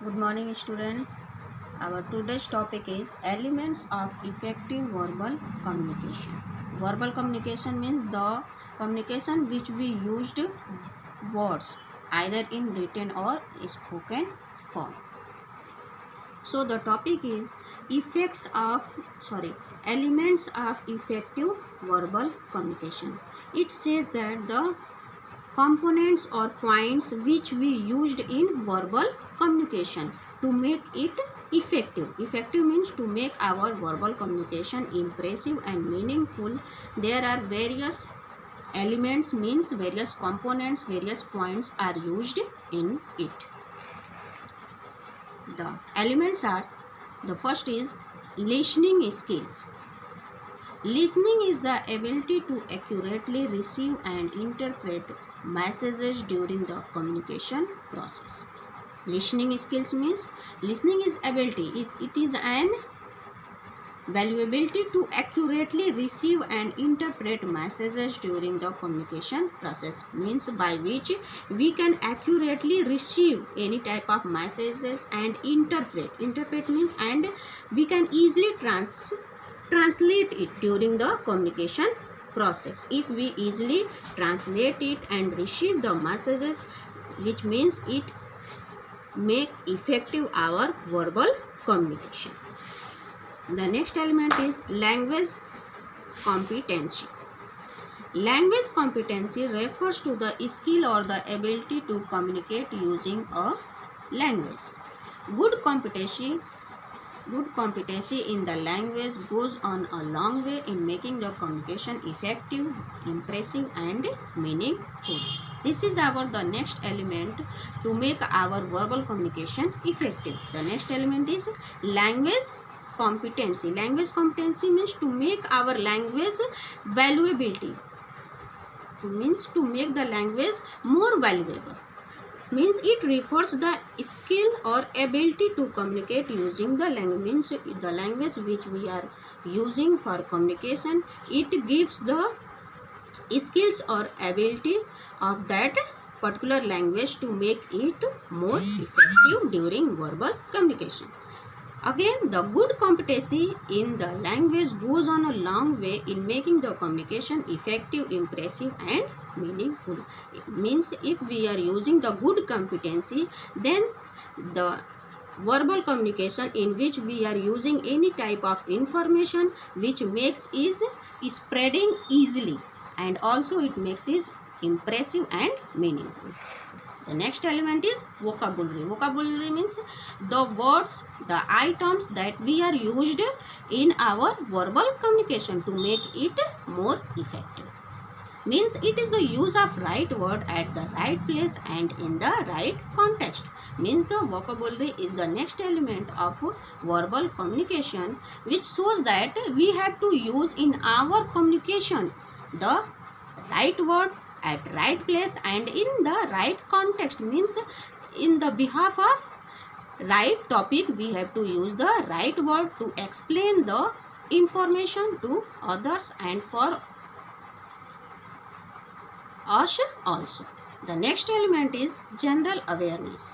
Good morning, students. Our today's topic is elements of effective verbal communication. Verbal communication means the communication which we used words either in written or spoken form. So the topic is elements of effective verbal communication. It says that the components or points which we used in verbal communication to make it effective. Effective means to make our verbal communication impressive and meaningful. There are various elements, means various components, various points are used in it. The elements are, the first is listening skills. Listening is the ability to accurately receive and interpret messages during the communication process. Listening skills means listening is ability. It is an valuability to accurately receive and interpret messages during the communication process, means by which we can accurately receive any type of messages and interpret means, and we can easily translate it during the communication process. If we easily translate it and receive the messages, which means it make effective our verbal communication. The next element is language competency. Language competency refers to the skill or the ability to communicate using a language. Good competency in the language goes on a long way in making the communication effective, impressive and meaningful. This is the next element to make our verbal communication effective. The next element is language competency. Language competency means to make our language valuability, means to make the language more valuable, means it refers the skill or ability to communicate using the language, means the language which we are using for communication, it gives the skills or ability of that particular language to make it more effective during verbal communication. Again, the good competency in the language goes on a long way in making the communication effective, impressive and meaningful. It means if we are using the good competency, then the verbal communication in which we are using any type of information which makes is spreading easily, and also it makes is impressive and meaningful. The next element is vocabulary. Vocabulary means the words, the items that we are used in our verbal communication to make it more effective. Means it is the use of right word at the right place and in the right context. Means the vocabulary is the next element of verbal communication, which shows that we have to use in our communication the right word at right place and in the right context, means in the behalf of right topic we have to use the right word to explain the information to others and for us also. The next element is general awareness.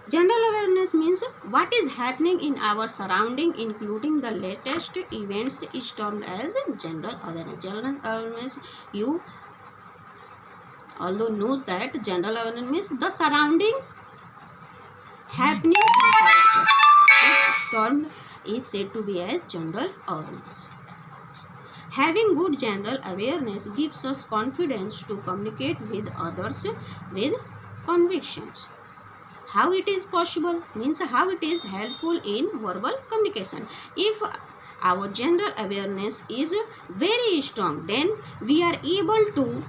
General awareness means what is happening in our surrounding, including the latest events, is termed as general awareness. General awareness, you although know that general awareness means the surrounding happening inside us. This term is said to be as general awareness. Having good general awareness gives us confidence to communicate with others with convictions. How it is possible means how it is helpful in verbal communication. If our general awareness is very strong, then we are able to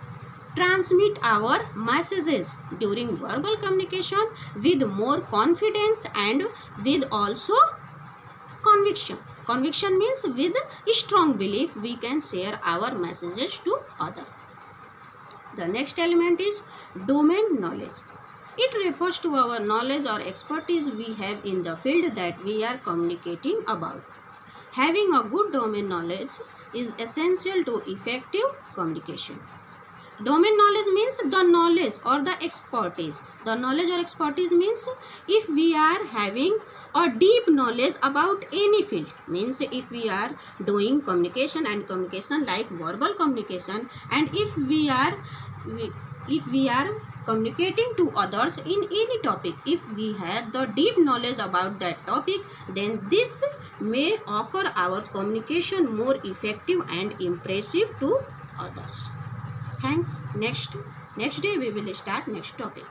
transmit our messages during verbal communication with more confidence and with also conviction. Conviction means with strong belief we can share our messages to others. The next element is domain knowledge. It refers to our knowledge or expertise we have in the field that we are communicating about. Having a good domain knowledge is essential to effective communication. Domain knowledge means the knowledge or the expertise. The knowledge or expertise means if we are having a deep knowledge about any field, means if we are doing communication and communication like verbal communication, and if we are communicating to others in any topic, if we have the deep knowledge about that topic, then this may occur our communication more effective and impressive to others. Thanks. Next day we will start next topic.